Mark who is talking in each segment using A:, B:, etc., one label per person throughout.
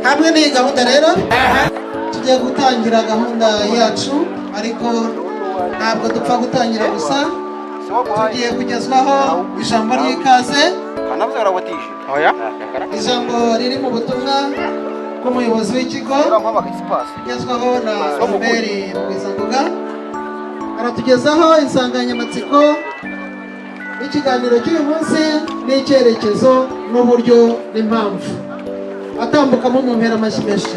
A: hamwe n'iyi gahunda rero tugiye gutangira gahunda yacu, ariko ntabwo dupfa gutangira gusa, tugiye kugezwaho ijambo ry'ikaze, ijambo riri mu butumwa bw'umuyobozi w'ikigo ugezwaho na Robert Rugwizangoga. Aratugezaho insanganyamatsiko y'ikiganiro cy'uyu munsi n'icyerekezo n'uburyo n'impamvu. Atambukamo mu mpera amashyi menshi.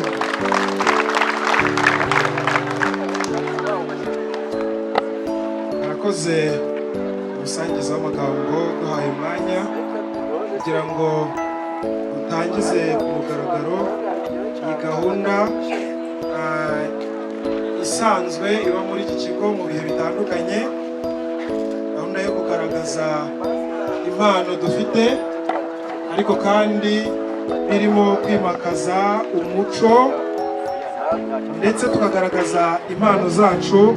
B: Murakoze gusangiza amagambo duhaye umwanya kugira ngo dutangize ku mugaragaro iyi gahunda isanzwe iba muri iki kigo mu bihe bitandukanye, gahunda yo kugaragaza impano dufite ariko kandi birimo kwimakaza umuco ndetse tukagaragaza impano zacu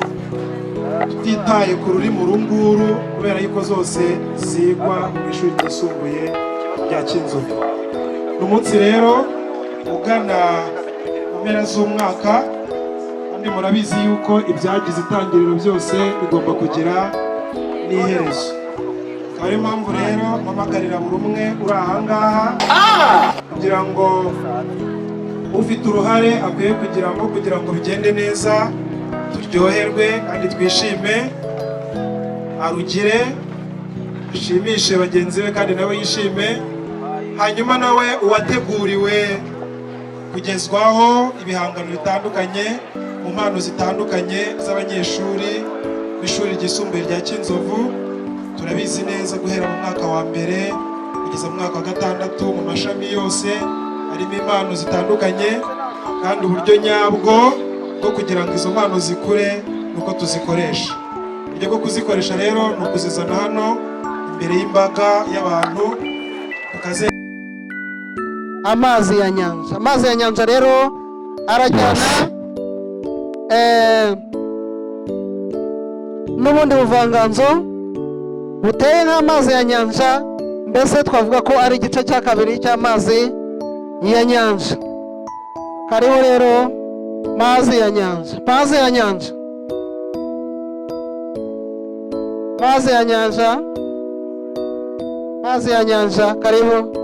B: tutitaye ku rurimi urunguru, kubera yuko zose zigwa mu ishuri ryisumbuye rya Kinzovu. Ni umunsi rero ugana mu mpera z'umwaka, kandi murabizi yuko ibyagize itangiriro byose bigomba kugira n'iherezo. Akaba ariyo mpamvu rero mpamagarira buri umwe uri aha ngaha kugira ngo ufite uruhare akwiye kugira ngo bigende neza, turyoherwe kandi twishime, arugire, dushimishe bagenzi be kandi nawe yishime, hanyuma nawe uwateguriwe kugezwaho ibihangano bitandukanye mu mpano zitandukanye z'abanyeshuri b'ishuri ryisumbuye rya Kinzovu. Turabizi neza guhera mu mwaka wa mbere kugeza mu mwaka wa gatandatu mu mashami yose harimo impano zitandukanye, kandi uburyo nyabwo bwo kugira ngo izo mpano zikure nuko tuzikoresha. Uburyo bwo kuzikoresha rero ni ukuzizana hano imbere y'imbaga y'abantu
A: amazi ya nyanja. Amazi ya nyanja rero arajyana n'ubundi buvanganzo buteye nk'amazi ya nyanja, mbese twavuga ko ari igice cya kabiri cy'amazi ya nyanja. Hariho rero mazi ya nyanja, mazi ya nyanja, mazi ya nyanja, mazi ya nyanja, karibu.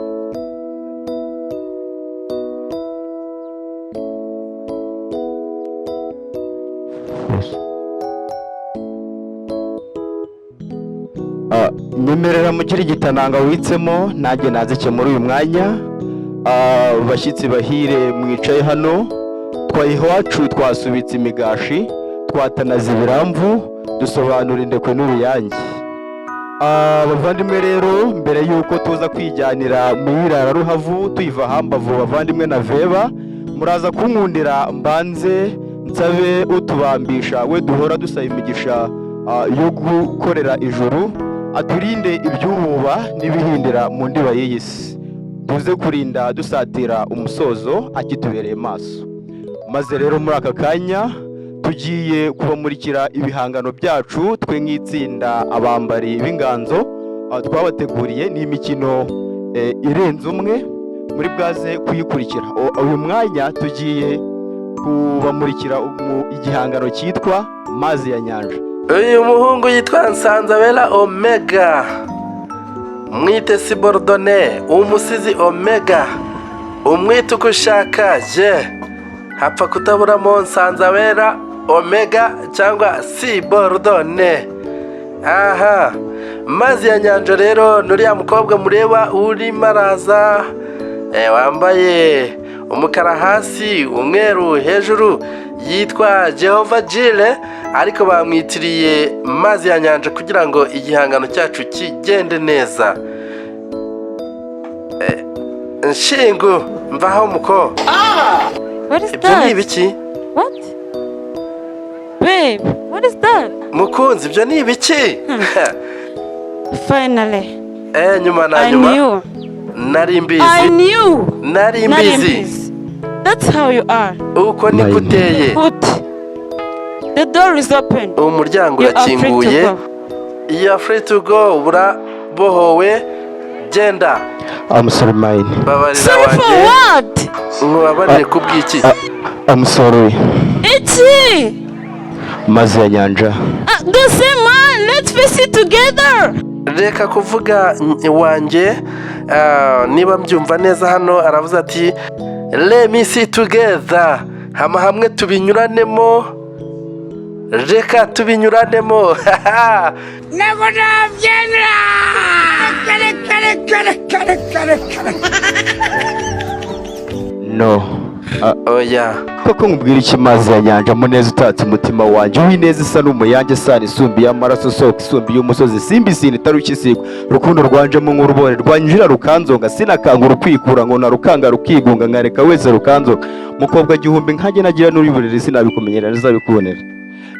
C: Nyemerera mukiri gitananga witsemo nanjye nazike muri uyu mwanya. Bashyitsi bahire mwicaye hano, twayiwacu twasubitse imigashi, twatanaza ibiramvu, dusobanura indekwe n'uruyange. Bavandimwe rero, mbere yuko tuza kwijyanira mu irara ruhavu tuyiva hambavu, bavandimwe na veba, muraza kunkundira mbanze nsabe utubambisha we duhora dusaba imigisha yo gukorera ijuru, aturinde ibyububa n'ibihindira mu ndiba y'iyi si, tuze kurinda dusatira umusozo akitubereye maso. Maze rero muri aka kanya tugiye kubamurikira ibihangano byacu twe nk'itsinda abambari b'inganzo twabateguriye. Ni imikino irenze umwe muri bwaze kuyikurikira. Uyu mwanya tugiye kubamurikira igihangano cyitwa mazi ya nyanja.
D: Uyu muhungu yitwa Nsanzabera Omega, mwite Sibordone, umusizi Omega, umwite uko ushaka je, hapfa kutaburamo Nsanzabera Omega cyangwa Sibordone. Aha, mazi ya nyanja rero nuriya mukobwa mureba urimo araza, wambaye umukara hasi umweru hejuru, yitwa Jehova Jire, ariko bamwitiriye mazi ya nyanja kugira ngo igihangano cyacu kigende neza. Nshingu mvaho muko.
E: What is
D: Ibyo ni ibiki?
E: What? Babe, what is that?
D: Mukunzi, ibyo ni ibiki?
E: Finally.
D: Nyuma na
E: I
D: nyuma.
E: knew.
D: Nari mbizi.
E: I knew.
D: Nari mbizi.
E: That's how you are.
D: Uko niko uteye.
E: Put. The door is open.
D: Umuryango
E: You are free to
D: urakinguye.
E: go.
D: You are free to go. Urabohowe. Genda.
C: I'm sorry mine.
D: Babarira
E: Sorry for
D: wanjye.
E: what?
D: Mwabarire kubwiki.
C: I'm sorry.
E: Iki.
C: Mazi ya nyanja.
E: The same man. Let's face it together.
D: Reka kuvuga wanjye, niba mbyumva neza hano aravuze ati let me see together, hamwe tubinyuranemo, reka tubinyuranemo.
F: Ntabwo nabyemera. Kare.
C: No.
D: Oya.
C: Koko nkubwira iki mazi ya nyanja muneza utatse umutima wanjye w'ineza isa n'umuyange sara isumbiye amaraso soko isumbiye umusozi simba isine itarushya isigwa rukundo rwanjemo nk'urubore rwanjira rukanzonga sinakanga urukwikura ngo narukanga rukigunga nkareka wese rukanzonga mukobwa gihumbi nkanjye nagira n'uriburire sinabikumenyera ntizabikubonera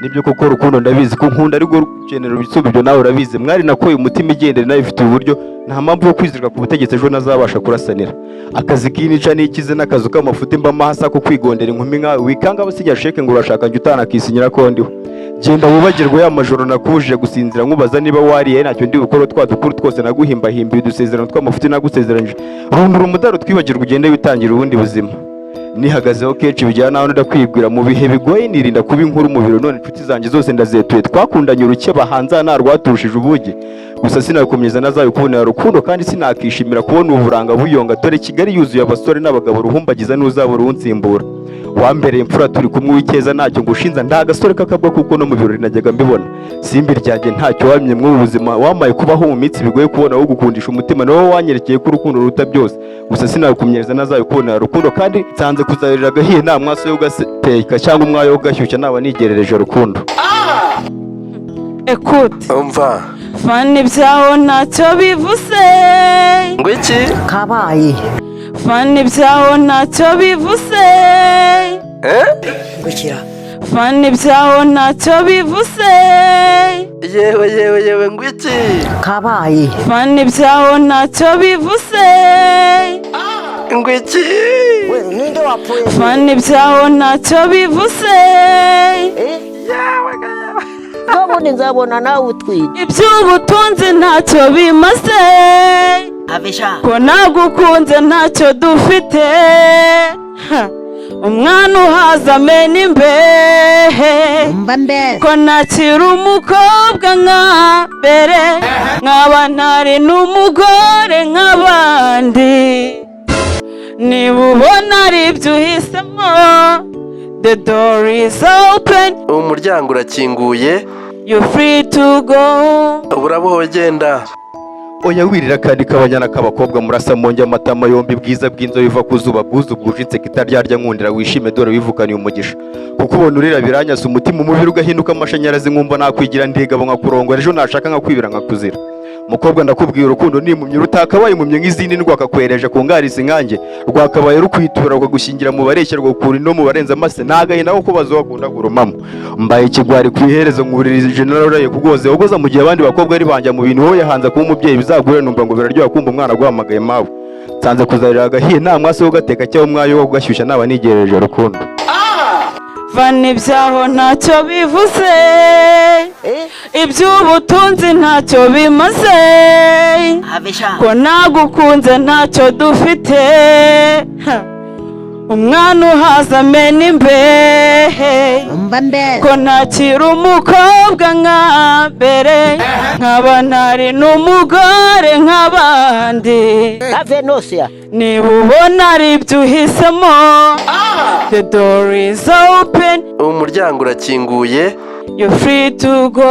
C: nibyo koko rukundo ndabizi ko nkunda ariko rukenera ibisubizo ibyo nawe urabizi mwari nakoye umutima igendere nawe ifite uburyo nta mpamvu yo kwizirika ku butegetsi ejo nazabasha kurasanira akazi k'inica n'ikize n'akazu k'amafuti mba mahasa ko kwigondera inkumi nkawe wikanga abasigaye sheke ngo urashaka njye utanakisinyira ko ndiho genda wibagirwe ya majoro nakuje gusinzira nkubaza niba wariye ntacyo ndi gukora twa dukuru twose naguhimbahimbiye udusezerano tw'amafuti nagusezeranyije rundura umudaro twibagirwe ugende witangira ubundi buzima nihagazeho kenshi bijyana naho ndakwibwira mu bihe bigoye nirinda kuba inkuru mu biro none inshuti zanjye zose ndazetuye twakundanye urukeba hanze nta rwaturushije ubugi gusa sinakomeza nazabikubonera rukundo kandi sinakishimira kubona uburanga buyonga dore Kigali yuzuye abasore n'abagabo ruhumbagiza n'uzabura unsimbura wambereye imfura turi kumwe w'icyeza ntacyo ngushinza nta gasore kakabwa kuko no mu birori najyaga mbibona simbi ryanjye ntacyo wamye mu buzima wamaye kubaho mu minsi bigoye kubona wo gukundisha umutima nawe wanyerekeye ko urukundo ruruta byose gusa sinakumenyereza nazabikubonera rukundo kandi nsanze kuzarira gahiye nta mwaso yo gateka cyangwa umwayo wo gashyushya naba nigerereje rukundo.
E: Écoute.
D: Umva.
E: Fani byaho ntacyo bivuze.
D: Ngo iki?
F: Kabaye.
E: Fani byaho ntacyo bivuze.
F: Gukira.
E: Fani byaho ntacyo bivuze.
D: Yewe ngo iki?
F: Kabaye.
E: Fani byaho ntacyo bivuze.
D: Ngo iki?
F: We ninde wapfuye?
E: Fani byaho ntacyo bivuze.
F: None nzabona nawe utwite.
E: Iby'ubutunzi ntacyo bimaze.
F: Abesha.
E: Ko nagukunze ntacyo dufite. Umwana uhaza amena imbehe. Ko nakiri umukobwa nka mbere nkaba ntari n'umugore nk'abandi niba ubona ari ibyo uhisemo the door is open
D: umuryango urakinguye
E: you're free to go
D: uraboho genda
C: oya wirira kandi kabanyana k'abakobwa murasa monge amatama yombi bwiza bw'inzo biva ku zuba bwuzu bwujitse kitaryarya nkundira wishime dore wivukaniye umugisha kuko ubona urira biranyasa umutima umubiri ugahinduka amashanyarazi nkumva nakwigira ndigabo nkakurongora ejo nashaka nkakwibira nkakuzira mukobwa ndakubwira urukundo nimumye rutakabaye mumye nk'izindi rwakakwereje ku ngarisi nkanjye rwakabaye rukwitura rukagushingira mu bareshya rwakura no mu barenza amase nagahinda ko bazogunda gurumamo mbaye ikigwari kwiherezo nkuririza general raye kugoze ugoza mu gihe abandi bakobwa ari banja mu bintu hoye hanze kuba umubyeyi bizagure numva ngo biraryoha kumva umwana guhamagaye mawe nsanze kuzarira agahiye nta mwase wo gateka cyaho umwayo wo gashyushya naba nigereje rukundo
E: Fani byaho ntacyo bivuze iby'ubutunzi ntacyo bimaze ko nagukunze ntacyo dufite umwana uhaza amena imbehe ko ntakiri umukobwa nka mbere nkaba ntari n'umugore nk'abandi niba ubona ari ibyo uhisemo the door is open
D: umuryango urakinguye
E: you're free to go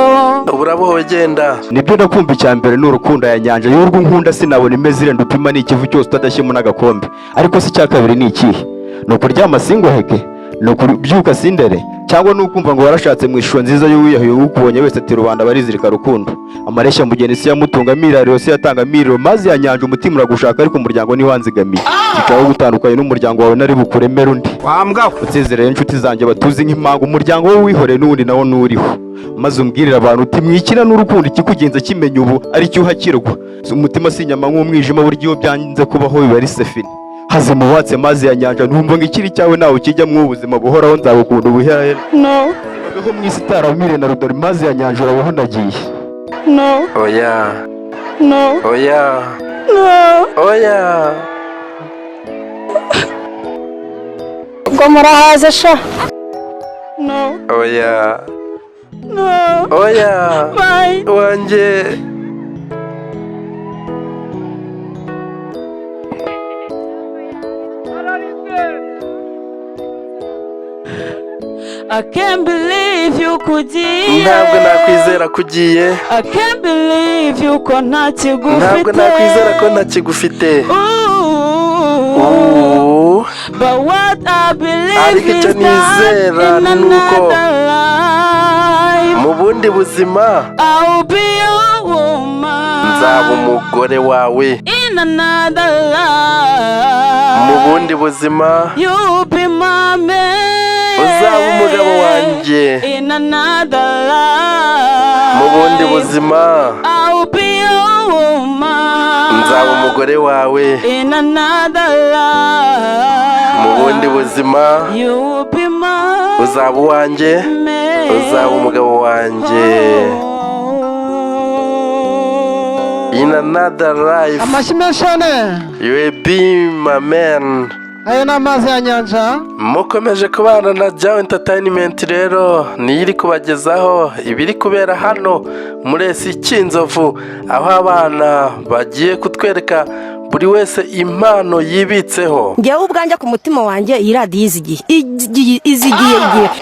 D: uraboho genda
C: nibyo ndakumva icya mbere n'urukundo ya nyanja y'urwo nkunda sinabona imeze irenda upima n'ikivu cyose utadashyemo n'agakombe ariko si icya kabiri ni ikihe ni ukuryama singoheke ni ukubyuka sindere cyangwa ni ukumva ngo warashatse mu ishusho nziza y'uwiyahuye ukubonye wese ati rubanda barizirika rukundo amareshya mugeni si yamutunga amiraro yose yatanga amiriro mazi ya nyanja umutima uragushaka ariko umuryango ntiwanzigamiye kikaho gutandukanye n'umuryango wawe nari bukuremere undi utsezereye inshuti zanjye batuzi nk'impanga umuryango wowe wihoreye n'ubundi nawo n'uriho maze umbwirira abantu uti mwikina n'urukundo ikikugenza kimenya ubu ari cyo uhakirwa umutima si inyama nk'umwijima buryo iyo byanze kubaho biba ari sefini haze mubatse mazi ya nyanja ntumva ngo ikiri cyawe nawe kijya mu buzima buhoraho nzagukunda ubuherahera
E: no
C: aho mwisi taramire na rudori mazi ya nyanja urabaho nagiye
E: no
D: oya
E: no
D: oya
E: no
D: oya
E: ubwo murahaze sha. No.
D: oya
E: No.
D: oya
E: Bye.
D: wanjye.
E: I can't believe you kugiye.
D: Ntabwo nakwizera kugiye.
E: I can't believe you ko ntakigufite.
D: Ntabwo nakwizera ko ntakigufite.
E: But what I believe
D: ariko icyo
E: is
D: nizera
E: that in
D: ni uko
E: another life
D: mu bundi buzima
E: I'll be your woman.
D: nzaba umugore wawe.
E: In another life
D: Mu bundi buzima
E: you'll be my man.
D: uzaba umugabo wanjye.
E: In another life
D: Mu bundi buzima
E: I'll be your woman.
D: nzaba umugore wawe.
E: In another life
D: Mu bundi buzima
E: you'll be my
D: uzaba uwanjye.
E: man.
D: Uzaba umugabo wanjye. In another life
A: amashyi menshi cyane.
D: you will be my man.
A: Ayo ni amazi ya nyanja.
D: Mukomeje kubana na Jaw Entertainment rero niyo iri kubagezaho ibiri kubera hano muri esi Kinzovu, aho abana bagiye kutwereka buri wese impano yibitseho.
F: Njyewe ubwanjye ku mutima wanjye iyi radiyo izigiye igihe